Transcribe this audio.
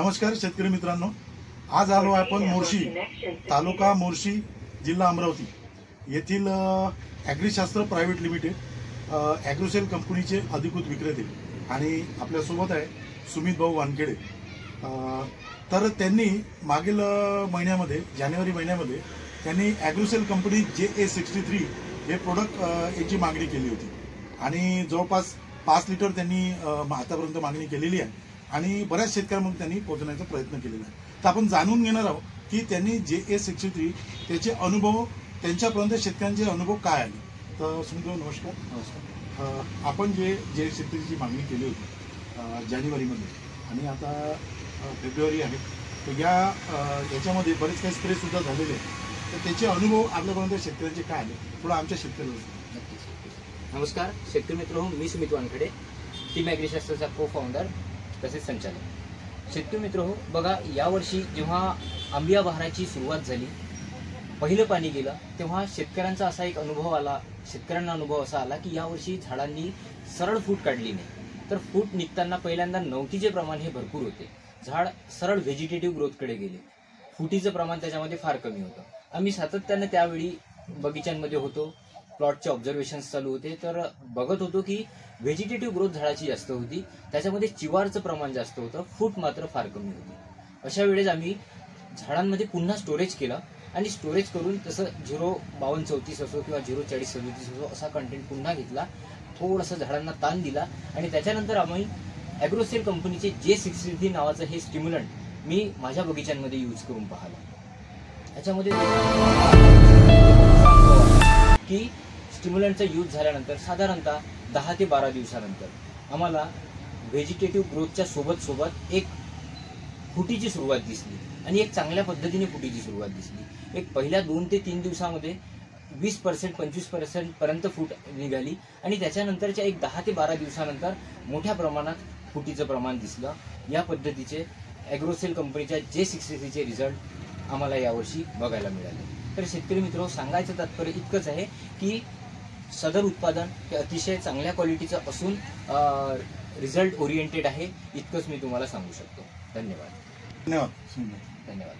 नमस्कार शेतकरी मित्रांनो, आज आलो आपण मोर्शी तालुका मोर्शी जिल्हा अमरावती येथील ॲग्रीशास्त्र प्रायव्हेट लिमिटेड ॲग्रोसेल कंपनीचे अधिकृत विक्रेते आणि आपल्यासोबत आहे सुमित भाऊ वानखेडे। तर त्यांनी मागील महिन्यामध्ये जानेवारी महिन्यामध्ये त्यांनी ॲग्रोसेल कंपनी JA63 हे प्रोडक्ट याची मागणी केली होती आणि जवळपास 5 लिटर त्यांनी आतापर्यंत मागणी केलेली आहे आणि बऱ्याच शेतकऱ्यांमध्ये त्यांनी पोहोचण्याचा प्रयत्न केलेला आहे। तर आपण जाणून घेणार आहोत की त्यांनी JA63 त्याचे अनुभव, त्यांच्यापर्यंत शेतकऱ्यांचे अनुभव काय आले। तर सुमित भाऊ नमस्कार। नमस्कार। आपण JA63 ची मागणी केली होती जानेवारीमध्ये आणि आता फेब्रुवारी आहे, तर याच्यामध्ये बरेच काही स्प्रे सुद्धा झालेले आहेत, तर त्याचे अनुभव आपल्यापर्यंत शेतकऱ्यांचे काय आले थोडं आमच्या शेतकऱ्यांना। नमस्कार शेतकरी मित्र, मी सुमित वानखेडे, टीम ॲग्रीशास्त्रचा को फाउंडर तसेच संचालक। शेतकरी मित्र बघा, यावर्षी जेव्हा आंबिया बहाराची सुरुवात झाली, पहिलं पाणी गेलं, तेव्हा शेतकऱ्यांचा असा एक अनुभव आला, शेतकऱ्यांना अनुभव असा आला की यावर्षी झाडांनी सरळ फूट काढली नाही, तर फूट निघताना पहिल्यांदा नवतीचे प्रमाण हे भरपूर होते, झाड सरळ व्हेजिटेटिव्ह ग्रोथकडे गेले, फुटीचं प्रमाण त्याच्यामध्ये फार कमी होतं। आम्ही सातत्यानं त्यावेळी बगीच्यांमध्ये होतो, प्लॉटचे ऑब्झर्वेशन्स चालू होते, तर बघत होतो की व्हेजिटेटिव्ह ग्रोथ झाडाची जास्त होती, त्याच्यामध्ये चिवारचं प्रमाण जास्त होतं, फूट मात्र फार कमी होती। अशा वेळेस आम्ही झाडांमध्ये पुन्हा स्टोरेज केलं आणि स्टोरेज करून तसं 05234 असो किंवा 04037 असो असा कंटेंट पुन्हा घेतला, थोडंसं झाडांना ताण दिला आणि त्याच्यानंतर आम्ही ॲग्रोसेल कंपनीचे JA63 नावाचं हे स्टिम्युलंट मी माझ्या बगीच्यांमध्ये यूज करून पाहिलं। त्याच्यामध्ये की स्टिम्युलंटचा यूज झाल्यानंतर साधारणतः 10 ते 12 दिवसानंतर आम्हाला व्हेजिटेटिव्ह ग्रोथच्या सोबत एक फुटीची सुरुवात दिसली आणि एक चांगल्या पद्धतीने फुटीची सुरुवात दिसली। एक पहिल्या 2 ते 3 दिवसामध्ये 20% 25% पर्यंत फूट निघाली आणि त्याच्यानंतरच्या एक 10 ते 12 दिवसानंतर मोठ्या प्रमाणात फुटीचं प्रमाण दिसलं। या पद्धतीचे ॲग्रोसेल कंपनीच्या JA63 चे रिझल्ट आम्हाला यावर्षी बघायला मिळाले। तर शेतकरी मित्र, सांगायचं तात्पर्य इतकंच आहे की सदर उत्पादन हे अतिशय चांगल्या क्वालिटीचं असून रिझल्ट ओरिएंटेड आहे, इतकंच मी तुम्हाला सांगू शकतो। धन्यवाद। धन्यवाद। धन्यवाद।